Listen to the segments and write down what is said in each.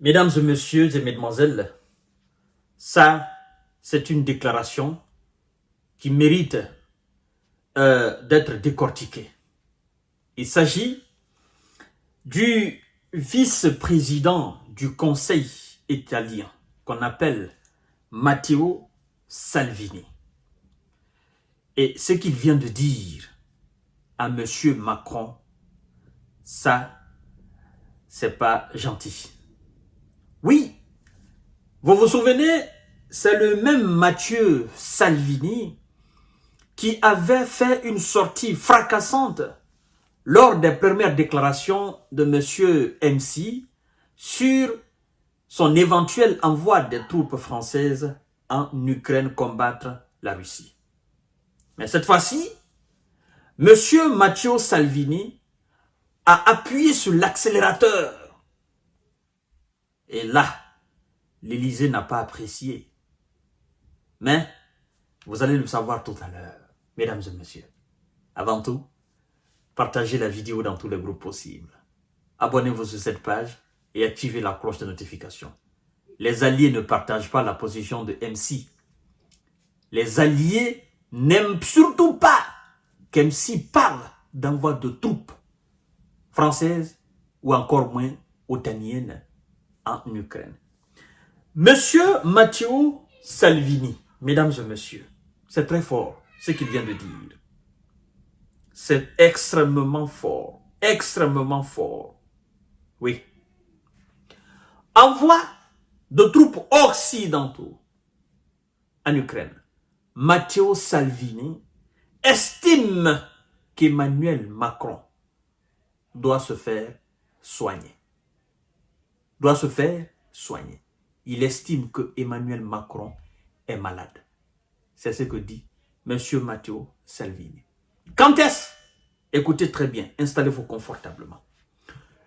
Mesdames et messieurs et mesdemoiselles, ça, c'est une déclaration qui mérite d'être décortiquée. Il s'agit du vice-président du Conseil italien qu'on appelle Matteo Salvini. Et ce qu'il vient de dire à M. Macron, ça, c'est pas gentil. Oui, vous vous souvenez, c'est le même Matteo Salvini qui avait fait une sortie fracassante lors des premières déclarations de M. MC sur son éventuel envoi des troupes françaises en Ukraine combattre la Russie. Mais cette fois-ci, M. Matteo Salvini a appuyé sur l'accélérateur. Et là, l'Élysée n'a pas apprécié. Mais vous allez le savoir tout à l'heure, mesdames et messieurs. Avant tout, partagez la vidéo dans tous les groupes possibles. Abonnez-vous sur cette page et activez la cloche de notification. Les alliés ne partagent pas la position de MC. Les alliés n'aiment surtout pas qu'MC parle d'envoi de troupes françaises ou encore moins otaniennes en Ukraine. Monsieur Matteo Salvini, mesdames et messieurs, c'est très fort ce qu'il vient de dire. C'est extrêmement fort, extrêmement fort. Oui. Envoi de troupes occidentaux en Ukraine. Matteo Salvini estime qu'Emmanuel Macron doit se faire soigner. Doit se faire soigner. Il estime que Emmanuel Macron est malade. C'est ce que dit M. Matteo Salvini. Quand est-ce? Écoutez très bien, installez-vous confortablement.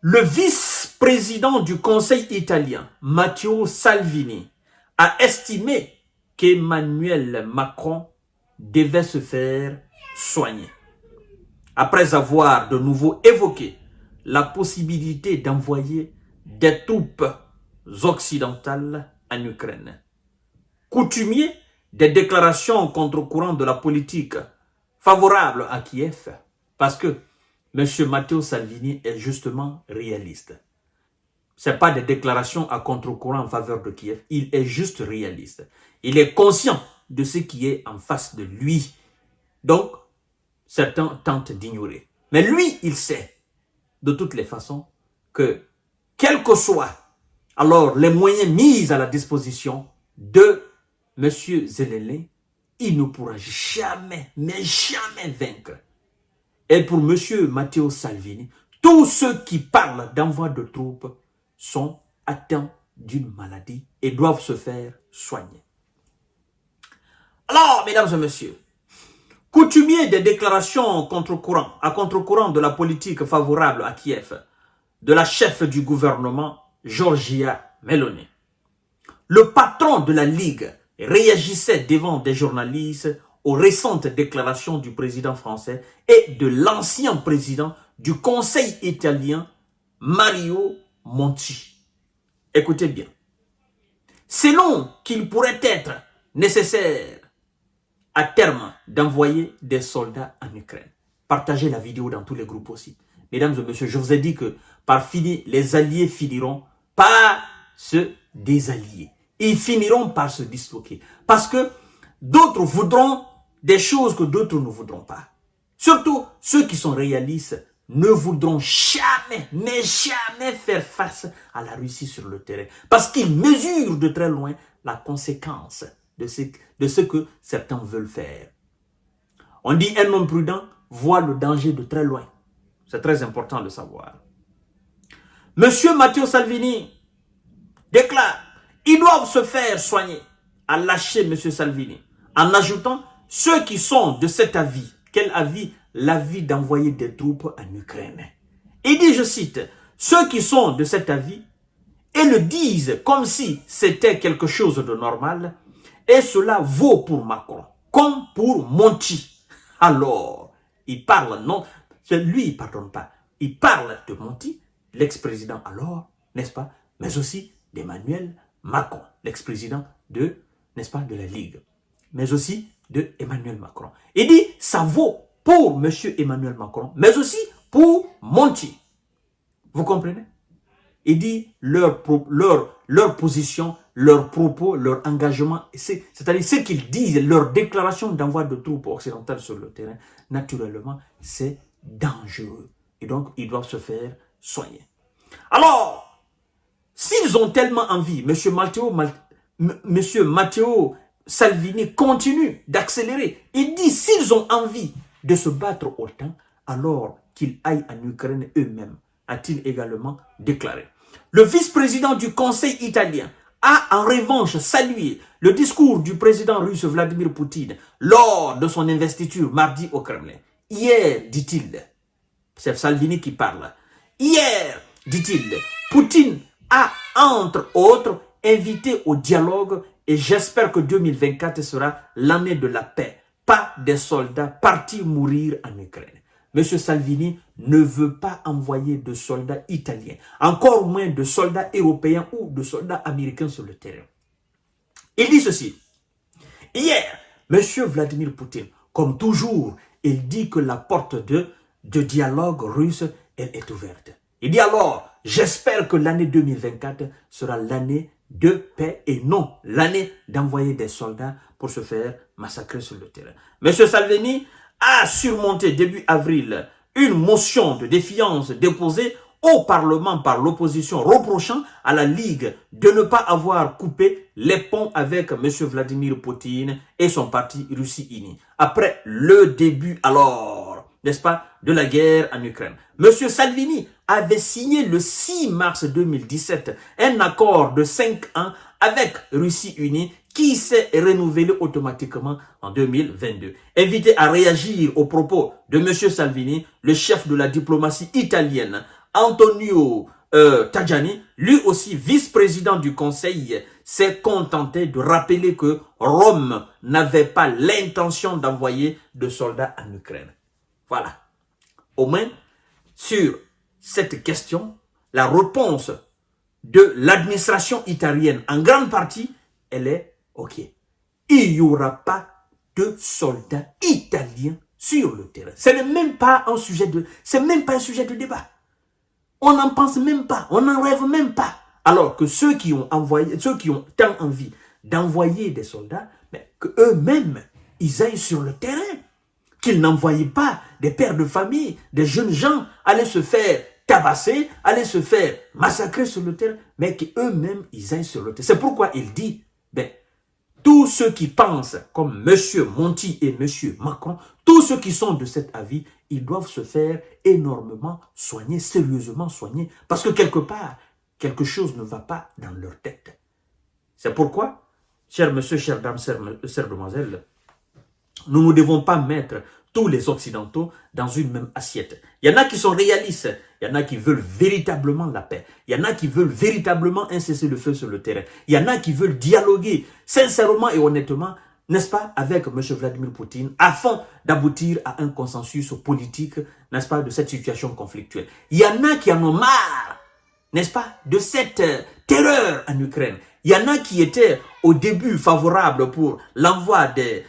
Le vice-président du Conseil italien, Matteo Salvini, a estimé qu'Emmanuel Macron devait se faire soigner. Après avoir de nouveau évoqué la possibilité d'envoyer des troupes occidentales en Ukraine. Coutumier des déclarations contre-courant de la politique favorable à Kiev, parce que M. Matteo Salvini est justement réaliste. Ce n'est pas des déclarations à contre-courant en faveur de Kiev, il est juste réaliste. Il est conscient de ce qui est en face de lui. Donc, certains tentent d'ignorer. Mais lui, il sait, de toutes les façons, que quel que soit alors les moyens mis à la disposition de M. Zelensky, il ne pourra jamais, mais jamais vaincre. Et pour M. Matteo Salvini, tous ceux qui parlent d'envoi de troupes sont atteints d'une maladie et doivent se faire soigner. Alors, mesdames et messieurs, coutumier des déclarations à contre-courant de la politique favorable à Kiev, de la chef du gouvernement, Giorgia Meloni. Le patron de la Ligue réagissait devant des journalistes aux récentes déclarations du président français et de l'ancien président du Conseil italien, Mario Monti. Écoutez bien. Selon qu'il pourrait être nécessaire à terme d'envoyer des soldats en Ukraine. Partagez la vidéo dans tous les groupes aussi. Mesdames et messieurs, je vous ai dit que par fini, les alliés finiront par se désallier. Ils finiront par se disloquer. Parce que d'autres voudront des choses que d'autres ne voudront pas. Surtout ceux qui sont réalistes ne voudront jamais, mais jamais faire face à la Russie sur le terrain. Parce qu'ils mesurent de très loin la conséquence de ce que certains veulent faire. On dit un homme prudent voit le danger de très loin. C'est très important de le savoir. Monsieur Matteo Salvini déclare ils doivent se faire soigner, a lâché M. Salvini, en ajoutant ceux qui sont de cet avis. Quel avis? L'avis d'envoyer des troupes en Ukraine. Il dit, je cite, ceux qui sont de cet avis et le disent comme si c'était quelque chose de normal, et cela vaut pour Macron, comme pour Monti. Alors, il parle, non, lui, il ne pardonne pas. Il parle de Monti, l'ex-président alors, n'est-ce pas, mais aussi d'Emmanuel Macron, l'ex-président de, n'est-ce pas, de la Ligue, mais aussi de Emmanuel Macron. Il dit, ça vaut pour M. Emmanuel Macron, mais aussi pour Monti. Vous comprenez? Il dit leur position, leurs propos, leur engagement, c'est-à-dire ce qu'ils disent, leur déclaration d'envoi de troupes occidentales sur le terrain, naturellement, c'est dangereux. Et donc, ils doivent se faire soigner. Alors, s'ils ont tellement envie, Monsieur Matteo Salvini continue d'accélérer. Il dit, s'ils ont envie de se battre autant, alors qu'ils aillent en Ukraine eux-mêmes, a-t-il également déclaré. Le vice-président du Conseil italien a en revanche salué le discours du président russe Vladimir Poutine lors de son investiture mardi au Kremlin. Hier, dit-il, c'est Salvini qui parle, hier, dit-il, Poutine a, entre autres, invité au dialogue et j'espère que 2024 sera l'année de la paix, pas des soldats partis mourir en Ukraine. M. Salvini ne veut pas envoyer de soldats italiens, encore moins de soldats européens ou de soldats américains sur le terrain. Il dit ceci. Hier, M. Vladimir Poutine, comme toujours, il dit que la porte de dialogue russe, elle est ouverte. Il dit alors, j'espère que l'année 2024 sera l'année de paix et non l'année d'envoyer des soldats pour se faire massacrer sur le terrain. M. Salvini a surmonté début avril une motion de défiance déposée au Parlement par l'opposition reprochant à la Ligue de ne pas avoir coupé les ponts avec M. Vladimir Poutine et son parti Russie Unie. Après le début alors, n'est-ce pas, de la guerre en Ukraine. M. Salvini avait signé le 6 mars 2017 un accord de 5 ans avec Russie Unie qui s'est renouvelé automatiquement en 2022. Invité à réagir aux propos de M. Salvini, le chef de la diplomatie italienne, Antonio Tajani, lui aussi vice-président du Conseil, s'est contenté de rappeler que Rome n'avait pas l'intention d'envoyer de soldats en Ukraine. Voilà. Au moins, sur cette question, la réponse de l'administration italienne, en grande partie, elle est OK. Il n'y aura pas de soldats italiens sur le terrain. Ce n'est même pas un sujet de débat. On n'en pense même pas, on n'en rêve même pas. Alors que ceux qui ont tant envie d'envoyer des soldats, mais qu'eux-mêmes, ils aillent sur le terrain. Qu'ils n'envoient pas des pères de famille, des jeunes gens aller se faire tabasser, aller se faire massacrer sur le terrain, mais qu'eux-mêmes, ils aillent sur le terrain. C'est pourquoi il dit, tous ceux qui pensent comme M. Monti et M. Macron, tous ceux qui sont de cet avis, ils doivent se faire énormément soigner, sérieusement soigner, parce que quelque part, quelque chose ne va pas dans leur tête. C'est pourquoi, cher monsieur, chère dame, chère demoiselle, nous ne devons pas mettre tous les Occidentaux dans une même assiette. Il y en a qui sont réalistes, il y en a qui veulent véritablement la paix, il y en a qui veulent véritablement un cessez-le-feu sur le terrain, il y en a qui veulent dialoguer sincèrement et honnêtement, n'est-ce pas, avec M. Vladimir Poutine, afin d'aboutir à un consensus politique, n'est-ce pas, de cette situation conflictuelle. Il y en a qui en ont marre, n'est-ce pas, de cette terreur en Ukraine. Il y en a qui étaient au début favorables pour l'envoi des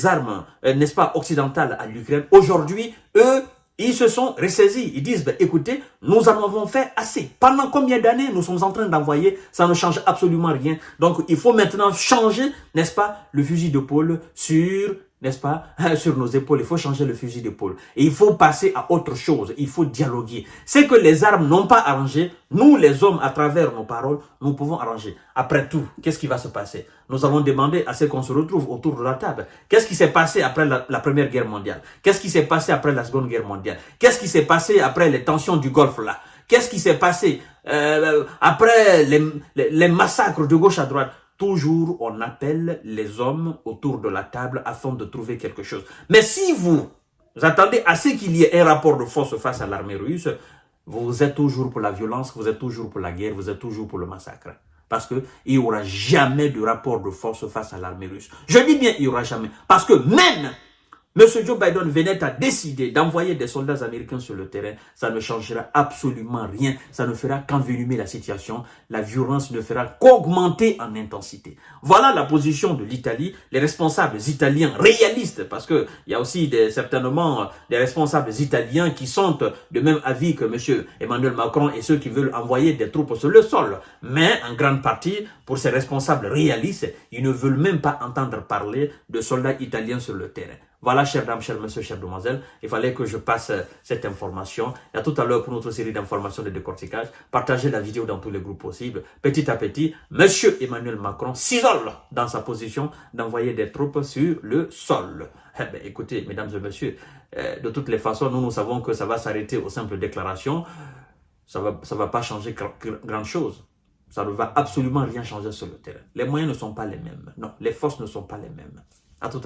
armes, n'est-ce pas, occidentales à l'Ukraine. Aujourd'hui, eux, ils se sont ressaisis. Ils disent, écoutez, nous en avons fait assez. Pendant combien d'années nous sommes en train d'envoyer, ça ne change absolument rien. Donc, il faut maintenant changer, n'est-ce pas, le fusil d'épaule sur, n'est-ce pas, sur nos épaules. Il faut changer le fusil d'épaule. Et il faut passer à autre chose. Il faut dialoguer. C'est que les armes n'ont pas arrangé. Nous, les hommes, à travers nos paroles, nous pouvons arranger. Après tout, qu'est-ce qui va se passer? Nous allons demander à ce qu'on se retrouve autour de la table. Qu'est-ce qui s'est passé après la Première Guerre mondiale? Qu'est-ce qui s'est passé après la Seconde Guerre mondiale? Qu'est-ce qui s'est passé après les tensions du Golfe là? Qu'est-ce qui s'est passé après les massacres de gauche à droite? Toujours, on appelle les hommes autour de la table afin de trouver quelque chose. Mais si vous attendez à ce qu'il y ait un rapport de force face à l'armée russe, vous êtes toujours pour la violence, vous êtes toujours pour la guerre, vous êtes toujours pour le massacre. Parce qu'il n'y aura jamais de rapport de force face à l'armée russe. Je dis bien, il n'y aura jamais. Parce que même M. Joe Biden venait à décider d'envoyer des soldats américains sur le terrain, ça ne changera absolument rien. Ça ne fera qu'envenimer la situation. La violence ne fera qu'augmenter en intensité. Voilà la position de l'Italie. Les responsables italiens réalistes, parce qu'il y a aussi certainement des responsables italiens qui sont de même avis que M. Emmanuel Macron et ceux qui veulent envoyer des troupes sur le sol. Mais en grande partie, pour ces responsables réalistes, ils ne veulent même pas entendre parler de soldats italiens sur le terrain. Voilà, chères dames, chers messieurs, chères demoiselles, il fallait que je passe cette information. Et à tout à l'heure pour notre série d'informations de décortiquage. Partagez la vidéo dans tous les groupes possibles. Petit à petit, M. Emmanuel Macron s'isole dans sa position d'envoyer des troupes sur le sol. Eh bien, écoutez, mesdames et messieurs, de toutes les façons, nous savons que ça va s'arrêter aux simples déclarations. Ça va pas changer grand chose. Ça ne va absolument rien changer sur le terrain. Les moyens ne sont pas les mêmes. Non, les forces ne sont pas les mêmes. À tout à l'heure.